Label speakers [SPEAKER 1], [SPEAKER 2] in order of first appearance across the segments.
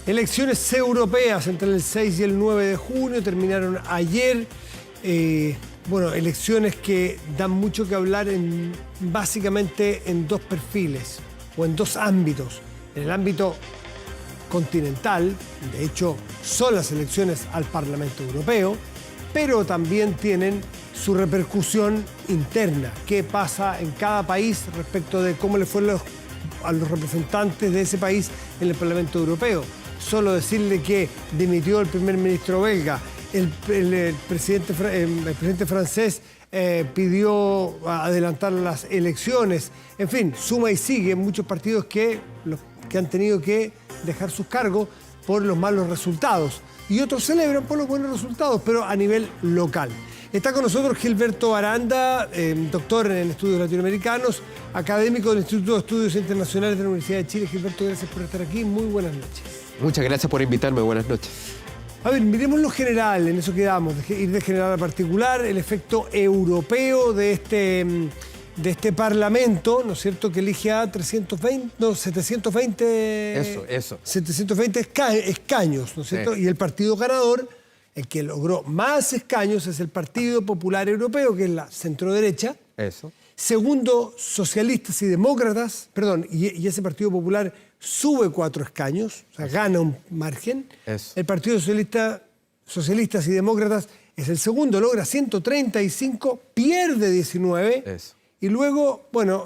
[SPEAKER 1] Elecciones europeas entre el 6 y el 9 de junio terminaron ayer. Bueno, elecciones que dan mucho que hablar básicamente en dos perfiles o en dos ámbitos. En el ámbito continental, de hecho, son las elecciones al Parlamento Europeo, pero también tienen su repercusión interna. ¿Qué pasa en cada país respecto de cómo le fue a los representantes de ese país en el Parlamento Europeo? Solo decirle que dimitió el primer ministro belga, el presidente francés pidió adelantar las elecciones. En fin, suma y sigue muchos partidos que han tenido que dejar sus cargos por los malos resultados. Y otros celebran por los buenos resultados, pero a nivel local. Está con nosotros Gilberto Aranda, doctor en estudios latinoamericanos, académico del Instituto de Estudios Internacionales de la Universidad de Chile. Gilberto, gracias por estar aquí. Muy buenas noches.
[SPEAKER 2] Muchas gracias por invitarme. Buenas noches.
[SPEAKER 1] A ver, miremos lo general, en eso quedamos, ir de general a particular, el efecto europeo de este Parlamento, ¿no es cierto?, que elige a 720 escaños, ¿no es cierto? Sí. Y el partido ganador, el que logró más escaños, es el Partido Popular Europeo, que es la centroderecha.
[SPEAKER 2] Eso. Segundo,
[SPEAKER 1] socialistas y demócratas, perdón, y ese Partido Popular sube 4 escaños, o sea, gana un margen.
[SPEAKER 2] Eso.
[SPEAKER 1] El Partido Socialistas y Demócratas es el segundo, logra 135, pierde 19.
[SPEAKER 2] Eso.
[SPEAKER 1] Y luego, bueno,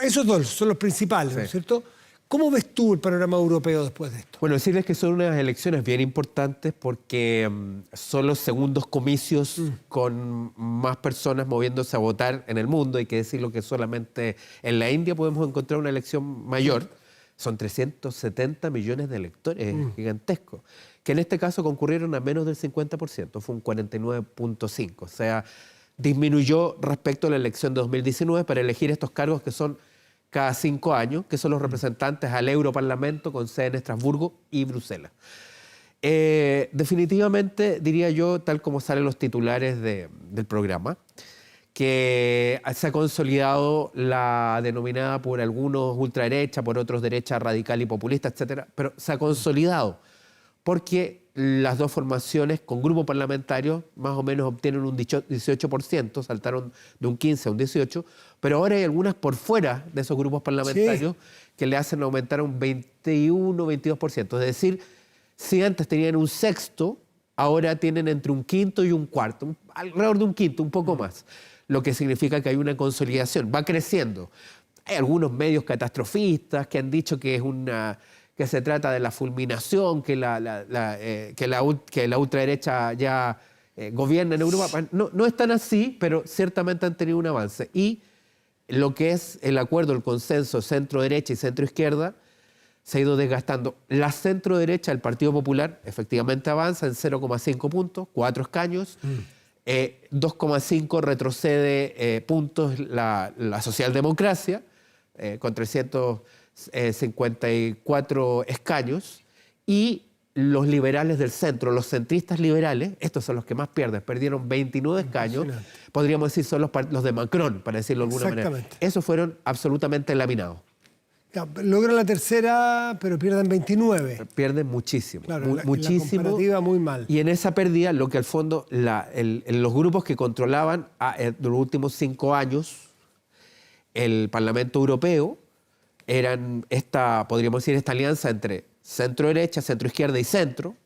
[SPEAKER 1] esos dos son los principales, sí, ¿no es cierto? ¿Cómo ves tú el panorama europeo después de esto?
[SPEAKER 2] Bueno, decirles que son unas elecciones bien importantes porque son los segundos comicios con más personas moviéndose a votar en el mundo. Hay que decirlo que solamente en la India podemos encontrar una elección mayor. Son 370 millones de electores, gigantesco, que en este caso concurrieron a menos del 50%, fue un 49.5%. O sea, disminuyó respecto a la elección de 2019 para elegir estos cargos que son cada 5 años, que son los representantes al Europarlamento con sede en Estrasburgo y Bruselas. Definitivamente, diría yo, tal como salen los titulares del programa, que se ha consolidado la denominada por algunos ultraderecha, por otros derecha radical y populista, etcétera, pero se ha consolidado porque las dos formaciones con grupo parlamentario más o menos obtienen un 18%, saltaron de un 15 a un 18%, pero ahora hay algunas por fuera de esos grupos parlamentarios, sí, que le hacen aumentar a un 21, 22%. Es decir, si antes tenían un sexto, ahora tienen entre un quinto y un cuarto, alrededor de un quinto, un poco más, lo que significa que hay una consolidación, va creciendo. Hay algunos medios catastrofistas que han dicho que se trata de la fulminación, que la ultraderecha ya gobierna en Europa. No es tan así, pero ciertamente han tenido un avance. Y lo que es el acuerdo, el consenso centro-derecha y centro-izquierda, se ha ido desgastando. La centro-derecha, el Partido Popular, efectivamente avanza en 0,5 puntos, 4 escaños. 2,5 retrocede puntos la socialdemocracia, con 354 escaños, y los liberales del centro, los centristas liberales, estos son los que más pierden, perdieron 29 escaños, podríamos decir son los de Macron, para decirlo de alguna manera. Esos fueron absolutamente laminados.
[SPEAKER 1] Logran la tercera, pero pierden 29.
[SPEAKER 2] Pierden muchísimo,
[SPEAKER 1] claro,
[SPEAKER 2] muchísimo.
[SPEAKER 1] La comparativa muy mal.
[SPEAKER 2] Y en esa pérdida, lo que al fondo, los grupos que controlaban los últimos 5 años el Parlamento Europeo, eran podríamos decir, esta alianza entre centro-derecha, centro-izquierda y centro,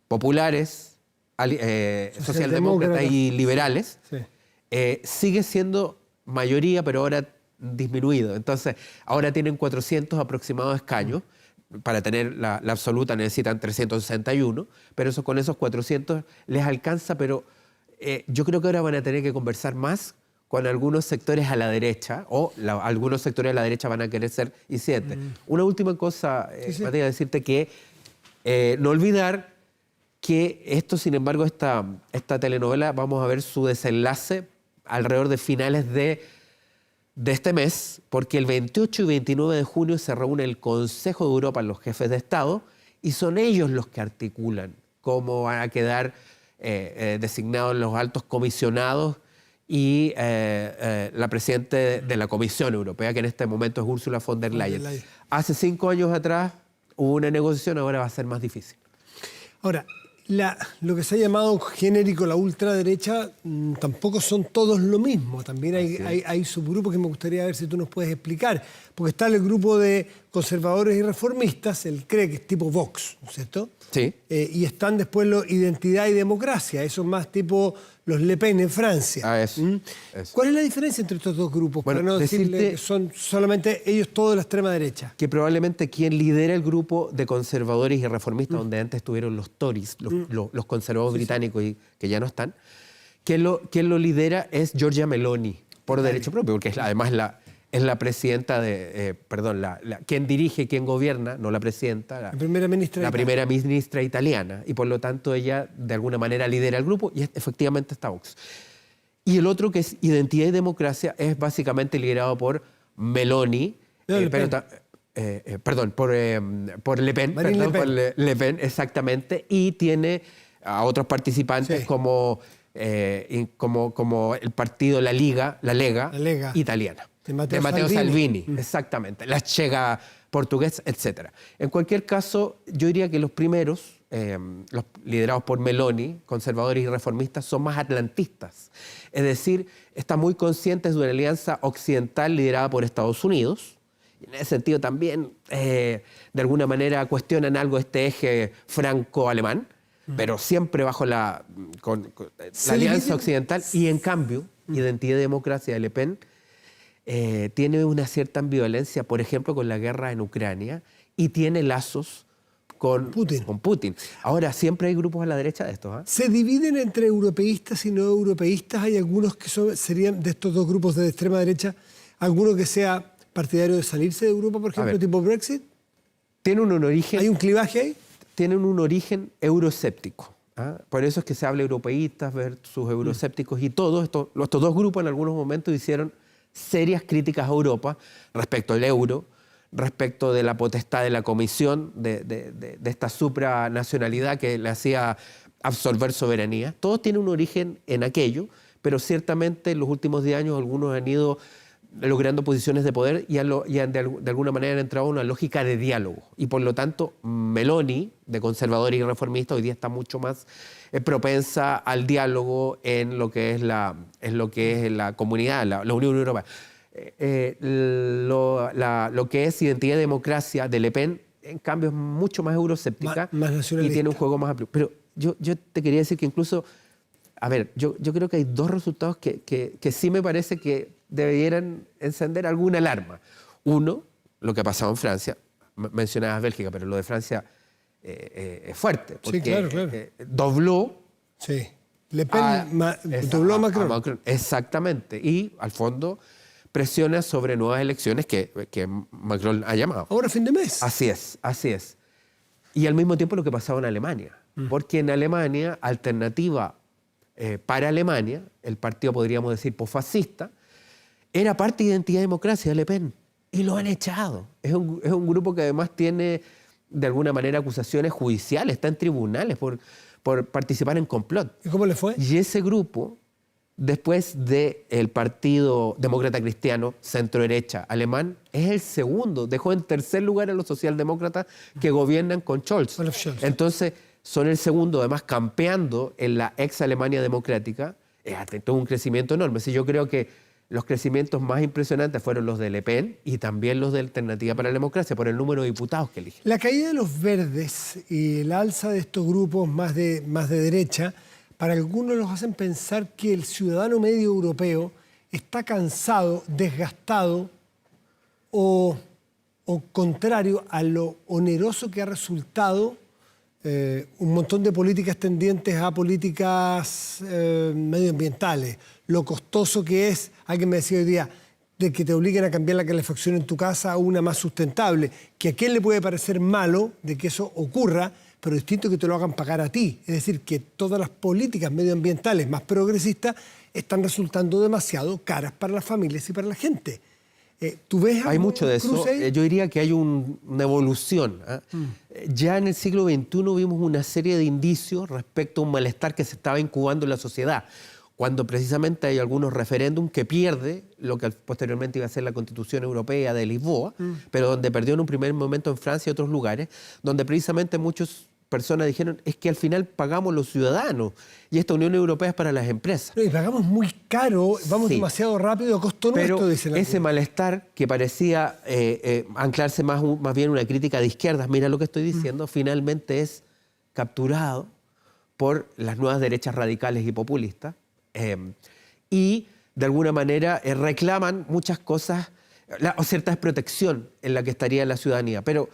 [SPEAKER 2] populares, socialdemócratas y liberales, sí, sigue siendo mayoría, pero ahora disminuido. Entonces, ahora tienen 400 aproximados escaños. Para tener la absoluta necesitan 361, pero con esos 400 les alcanza, pero yo creo que ahora van a tener que conversar más con algunos sectores a la derecha, o algunos sectores a la derecha van a querer ser y 7. Una última cosa, sí. Matías, decirte que no olvidar que esto, sin embargo, esta telenovela, vamos a ver su desenlace alrededor de finales de este mes, porque el 28 y 29 de junio se reúne el Consejo de Europa, los jefes de Estado, y son ellos los que articulan cómo van a quedar designados los altos comisionados y la presidenta de la Comisión Europea, que en este momento es Ursula von der Leyen. Hace 5 años atrás hubo una negociación, ahora va a ser más difícil.
[SPEAKER 1] Ahora, lo que se ha llamado genérico la ultraderecha, tampoco son todos lo mismo. También hay subgrupos que me gustaría ver si tú nos puedes explicar. Porque está el grupo de conservadores y reformistas, el CRE, que es tipo Vox, ¿no es cierto?
[SPEAKER 2] Sí.
[SPEAKER 1] Y están después los Identidad y Democracia, esos más tipo los Le Pen en Francia.
[SPEAKER 2] Eso.
[SPEAKER 1] ¿Cuál es la diferencia entre estos dos grupos?
[SPEAKER 2] Bueno,
[SPEAKER 1] para no decirle que son solamente ellos todos de la extrema derecha.
[SPEAKER 2] Que probablemente quien lidera el grupo de conservadores y reformistas, donde antes estuvieron los Tories, los conservadores británicos y que ya no están, quien lo lidera es Giorgia Meloni, por derecho propio, porque además es la presidenta de... quien dirige, quien gobierna, no la presidenta,
[SPEAKER 1] la primera ministra.
[SPEAKER 2] La primera ministra italiana. Y por lo tanto ella de alguna manera lidera el grupo y efectivamente está Vox. Y el otro, que es Identidad y Democracia, es básicamente liderado por Meloni, por Le Pen, por Le Pen, exactamente, y tiene a otros participantes como el partido La Lega italiana.
[SPEAKER 1] De Matteo
[SPEAKER 2] Salvini, exactamente, la Chega portugués, etc. En cualquier caso, yo diría que los primeros, los liderados por Meloni, conservadores y reformistas, son más atlantistas. Es decir, están muy conscientes de una alianza occidental liderada por Estados Unidos. Y en ese sentido también, de alguna manera, cuestionan algo este eje franco-alemán, pero siempre bajo la alianza occidental. Y en cambio, Identidad y Democracia de Le Pen tiene una cierta ambivalencia, por ejemplo, con la guerra en Ucrania, y tiene lazos con Putin. Ahora, siempre hay grupos a la derecha de estos.
[SPEAKER 1] ¿Se dividen entre europeístas y no europeístas? ¿Hay algunos que serían de estos dos grupos de extrema derecha, alguno que sea partidario de salirse de Europa, por ejemplo, tipo Brexit?
[SPEAKER 2] Tienen un origen...
[SPEAKER 1] ¿Hay un clivaje ahí?
[SPEAKER 2] Tienen un origen euroscéptico. Por eso es que se habla europeístas versus euroscépticos, y todos estos dos grupos en algunos momentos hicieron serias críticas a Europa respecto al euro, respecto de la potestad de la Comisión, de esta supranacionalidad que le hacía absorber soberanía. Todos tienen un origen en aquello, pero ciertamente en los últimos 10 años algunos han ido logrando posiciones de poder y han de alguna manera han entrado en una lógica de diálogo. Y por lo tanto, Meloni, de conservador y reformista, hoy día está mucho más propensa al diálogo en lo que es la comunidad, la Unión Europea. Lo que es Identidad y Democracia de Le Pen, en cambio, es mucho más euroscéptica
[SPEAKER 1] más
[SPEAKER 2] y tiene un juego más amplio. Pero yo te quería decir que incluso, yo creo que hay dos resultados que sí me parece que debieran encender alguna alarma. Uno, lo que ha pasado en Francia. Mencionabas Bélgica, pero lo de Francia es fuerte. Porque
[SPEAKER 1] sí, claro.
[SPEAKER 2] Dobló.
[SPEAKER 1] Sí. Le Pen dobló a Macron.
[SPEAKER 2] Exactamente. Y, al fondo, presiona sobre nuevas elecciones que Macron ha llamado.
[SPEAKER 1] Ahora, fin de mes.
[SPEAKER 2] Así es. Y al mismo tiempo lo que pasaba en Alemania. Porque en Alemania, alternativa para Alemania, el partido, podríamos decir, posfascista, era parte de Identidad y Democracia de Le Pen. Y lo han echado. Es un grupo que además tiene, de alguna manera, acusaciones judiciales, está en tribunales por participar en complot.
[SPEAKER 1] ¿Y cómo le fue?
[SPEAKER 2] Y ese grupo, después del Partido Demócrata Cristiano, centro-derecha alemán, es el segundo. Dejó en tercer lugar a los socialdemócratas que gobiernan con Scholz. Entonces, son el segundo, además, campeando en la ex Alemania democrática. Tuvo un crecimiento enorme. Sí, yo creo que los crecimientos más impresionantes fueron los de Le Pen y también los de Alternativa para la Democracia, por el número de diputados que eligen.
[SPEAKER 1] La caída de los verdes y el alza de estos grupos más de derecha, para algunos los hacen pensar que el ciudadano medio europeo está cansado, desgastado o contrario a lo oneroso que ha resultado un montón de políticas tendientes a políticas medioambientales, lo costoso que es, alguien me decía hoy día, de que te obliguen a cambiar la calefacción en tu casa a una más sustentable, que a quién le puede parecer malo de que eso ocurra, pero distinto que te lo hagan pagar a ti. Es decir, que todas las políticas medioambientales más progresistas están resultando demasiado caras para las familias y para la gente. ¿Tú ves
[SPEAKER 2] hay mucho de eso. Yo diría que hay una evolución. Ya en el siglo XXI vimos una serie de indicios respecto a un malestar que se estaba incubando en la sociedad. cuando precisamente hay algunos referéndums que pierde lo que posteriormente iba a ser la Constitución Europea de Lisboa, pero donde perdió en un primer momento en Francia y otros lugares, donde precisamente muchas personas dijeron es que al final pagamos los ciudadanos y esta Unión Europea es para las empresas.
[SPEAKER 1] No, y pagamos muy caro, vamos
[SPEAKER 2] Sí.
[SPEAKER 1] demasiado rápido a costo
[SPEAKER 2] Pero
[SPEAKER 1] nuestro, dicen
[SPEAKER 2] ese malestar que parecía anclarse más bien en una crítica de izquierdas, mira lo que estoy diciendo, finalmente es capturado por las nuevas derechas radicales y populistas y de alguna manera reclaman muchas cosas o cierta desprotección en la que estaría la ciudadanía. Pero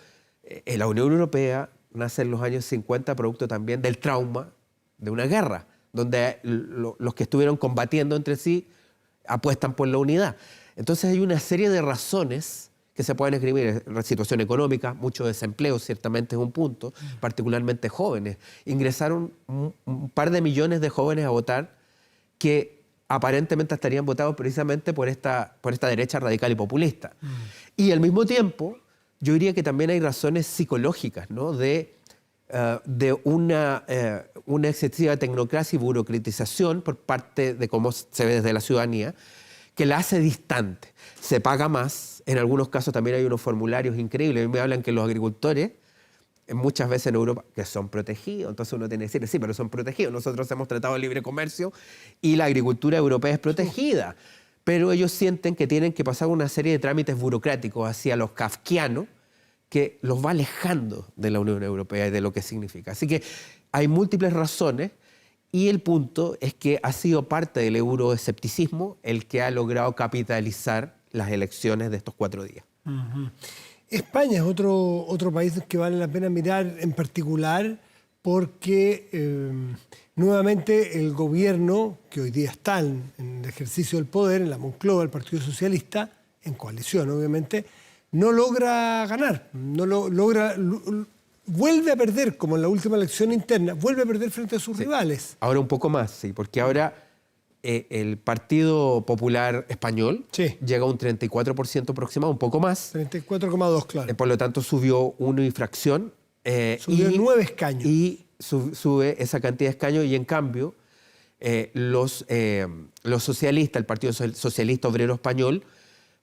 [SPEAKER 2] la Unión Europea nace en los años 50 producto también del trauma de una guerra, donde los que estuvieron combatiendo entre sí apuestan por la unidad. Entonces hay una serie de razones que se pueden escribir. La situación económica, mucho desempleo ciertamente es un punto, particularmente jóvenes. Ingresaron un par de millones de jóvenes a votar que aparentemente estarían votados precisamente por esta derecha radical y populista. Y al mismo tiempo, yo diría que también hay razones psicológicas, ¿no? de una excesiva tecnocracia y burocratización por parte de cómo se ve desde la ciudadanía, que la hace distante. Se paga más, en algunos casos también hay unos formularios increíbles. A mí me hablan que los agricultores, muchas veces en Europa, que son protegidos, entonces uno tiene que decir, sí, pero son protegidos. Nosotros hemos tratado de libre comercio y la agricultura europea es protegida. Pero ellos sienten que tienen que pasar una serie de trámites burocráticos hacia los kafkianos que los va alejando de la Unión Europea y de lo que significa. Así que hay múltiples razones y el punto es que ha sido parte del euroescepticismo el que ha logrado capitalizar las elecciones de estos 4 días.
[SPEAKER 1] España es otro país que vale la pena mirar en particular porque nuevamente el gobierno, que hoy día está en el ejercicio del poder, en la Moncloa, el Partido Socialista, en coalición obviamente, no logra ganar, vuelve a perder, como en la última elección interna, vuelve a perder frente a sus rivales.
[SPEAKER 2] Ahora un poco más, sí, porque ahora el Partido Popular Español llega a un 34% aproximado, un poco más.
[SPEAKER 1] 34,2, claro.
[SPEAKER 2] Por lo tanto, subió 1 y fracción.
[SPEAKER 1] Subió 9 escaños.
[SPEAKER 2] Y sube esa cantidad de escaños y en cambio los socialistas, el Partido Socialista Obrero Español,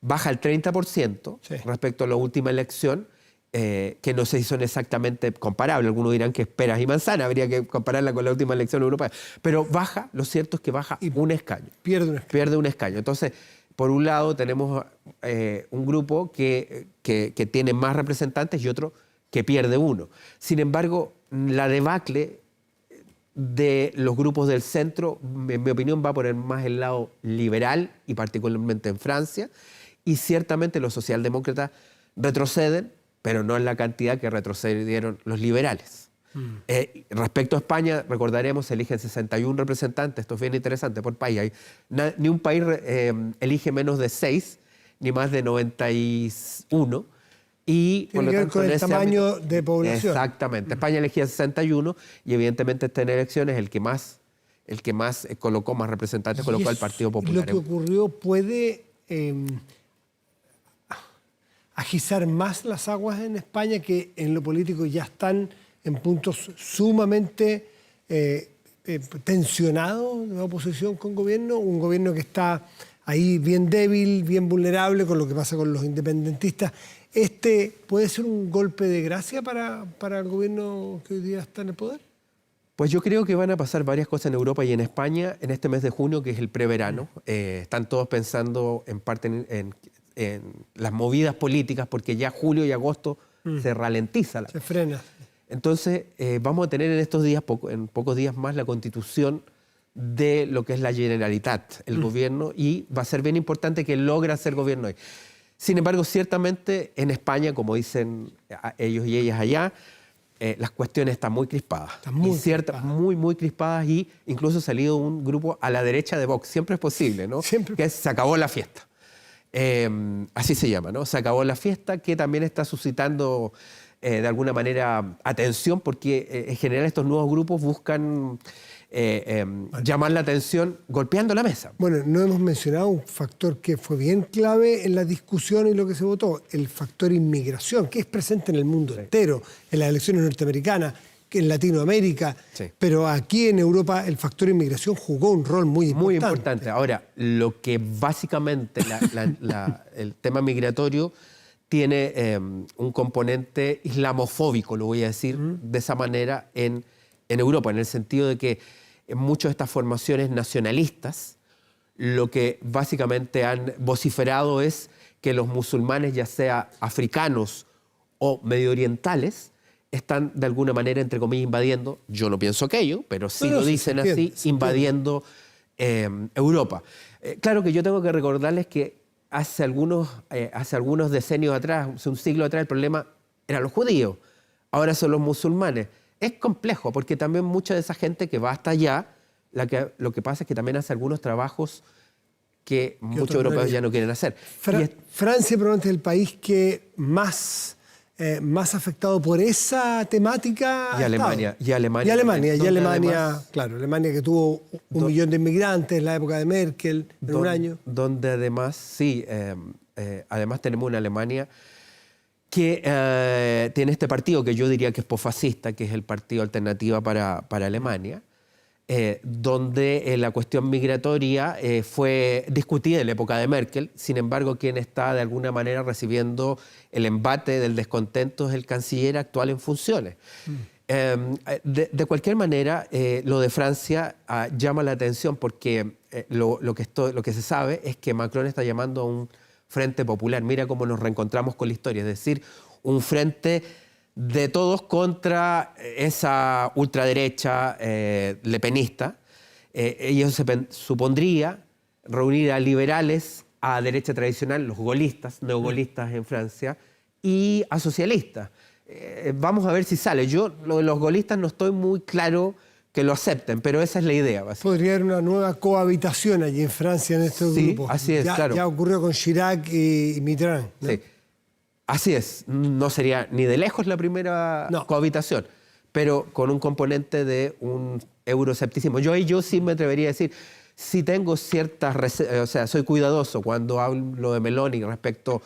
[SPEAKER 2] baja al 30% respecto a la última elección, que no se son exactamente comparables. Algunos dirán que es peras y manzanas, habría que compararla con la última elección europea. Pero baja, lo cierto es que baja un escaño. Pierde un escaño. Entonces, por un lado tenemos un grupo que tiene más representantes y otro que pierde uno. Sin embargo, la debacle de los grupos del centro, en mi opinión, va por más el lado liberal y particularmente en Francia, y ciertamente los socialdemócratas retroceden, pero no en la cantidad que retrocedieron los liberales. Respecto a España, recordaremos, se eligen 61 representantes, esto es bien interesante por país. Ni un país elige menos de 6, ni más de 91. Y
[SPEAKER 1] tiene que ver con el tamaño de población.
[SPEAKER 2] Exactamente. España elegía 61 y evidentemente esta elección es el que más colocó más representantes, colocó al Partido Popular.
[SPEAKER 1] Lo que ocurrió puede agizar más las aguas en España, que en lo político ya están en puntos sumamente tensionados de oposición con gobierno, un gobierno que está ahí bien débil, bien vulnerable con lo que pasa con los independentistas. ¿Puede ser un golpe de gracia para el gobierno que hoy día está en el poder?
[SPEAKER 2] Pues yo creo que van a pasar varias cosas en Europa y en España en este mes de junio, que es el preverano. Están todos pensando en parte en las movidas políticas, porque ya julio y agosto se ralentiza.
[SPEAKER 1] Se frena.
[SPEAKER 2] Entonces vamos a tener en estos días, en pocos días más, la constitución de lo que es la Generalitat, el gobierno, y va a ser bien importante que logra ser gobierno hoy. Sin embargo, ciertamente en España, como dicen ellos y ellas allá, las cuestiones están muy crispadas. Muy crispadas, y incluso ha salido un grupo a la derecha de Vox. Siempre es posible, ¿no? Que se acabó la fiesta. Así se llama, ¿no? Se acabó la fiesta, que también está suscitando de alguna manera atención, porque en general estos nuevos grupos buscan llamar la atención golpeando la mesa.
[SPEAKER 1] Bueno, no hemos mencionado un factor que fue bien clave en la discusión y lo que se votó, el factor inmigración, que es presente en el mundo entero, en las elecciones norteamericanas, en Latinoamérica,
[SPEAKER 2] Sí.
[SPEAKER 1] pero aquí en Europa el factor inmigración jugó un rol muy importante.
[SPEAKER 2] Muy importante. Ahora, lo que básicamente el tema migratorio tiene un componente islamofóbico, lo voy a decir de esa manera, en Europa, en el sentido de que en muchas de estas formaciones nacionalistas lo que básicamente han vociferado es que los musulmanes, ya sea africanos o medio orientales, están de alguna manera, entre comillas, invadiendo, yo no pienso aquello, pero sí lo dicen así, invadiendo Europa. Claro que yo tengo que recordarles que hace algunos decenios atrás, hace un siglo atrás, el problema eran los judíos, ahora son los musulmanes. Es complejo, porque también mucha de esa gente que va hasta allá, lo que pasa es que también hace algunos trabajos que muchos europeos ya no quieren hacer.
[SPEAKER 1] Francia probablemente es el país que más afectado por esa temática.
[SPEAKER 2] Y Alemania.
[SPEAKER 1] Y Alemania, claro, Alemania que tuvo 1 millón de inmigrantes en la época de Merkel, en un año. Donde
[SPEAKER 2] además, sí, además tenemos una Alemania que tiene este partido que yo diría que es posfascista, que es el Partido Alternativa para Alemania, donde la cuestión migratoria fue discutida en la época de Merkel. Sin embargo, quien está de alguna manera recibiendo el embate del descontento es el canciller actual en funciones. De cualquier manera, lo de Francia llama la atención porque lo que se sabe es que Macron está llamando a un frente popular. Mira cómo nos reencontramos con la historia, es decir, un frente de todos contra esa ultraderecha lepenista. Ello supondría reunir a liberales, a derecha tradicional, los gaullistas, neogaullistas en Francia, y a socialistas. Vamos a ver si sale. Yo, lo de los gaullistas, no estoy muy claro que lo acepten, pero esa es la idea.
[SPEAKER 1] Podría haber una nueva cohabitación allí en Francia en estos grupos.
[SPEAKER 2] Sí, así es, claro.
[SPEAKER 1] Ya ocurrió con Chirac y Mitterrand, ¿no?
[SPEAKER 2] Sí. Así es, no sería ni de lejos la primera cohabitación, pero con un componente de un euroescepticismo. Yo sí me atrevería a decir, sí tengo ciertas o sea, soy cuidadoso cuando hablo de Meloni respecto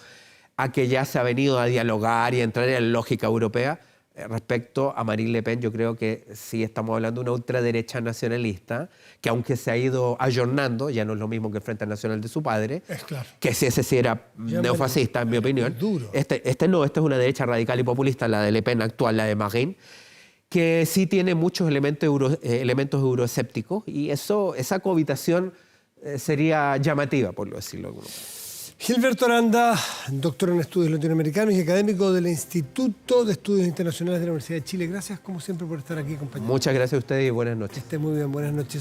[SPEAKER 2] a que ya se ha venido a dialogar y a entrar en la lógica europea. Respecto a Marine Le Pen, yo creo que sí estamos hablando de una ultraderecha nacionalista, que aunque se ha ido ayornando, ya no es lo mismo que el Frente Nacional de su padre,
[SPEAKER 1] claro,
[SPEAKER 2] que si ese sí era neofascista, en mi opinión. Esta es una derecha radical y populista, la de Le Pen actual, la de Marine, que sí tiene muchos elementos euroescépticos, y esa cohabitación sería llamativa, por decirlo de alguna manera.
[SPEAKER 1] Gilberto Aranda, doctor en estudios latinoamericanos y académico del Instituto de Estudios Internacionales de la Universidad de Chile. Gracias, como siempre, por estar aquí, compañero.
[SPEAKER 2] Muchas gracias a ustedes y buenas noches.
[SPEAKER 1] Que esté muy bien, buenas noches.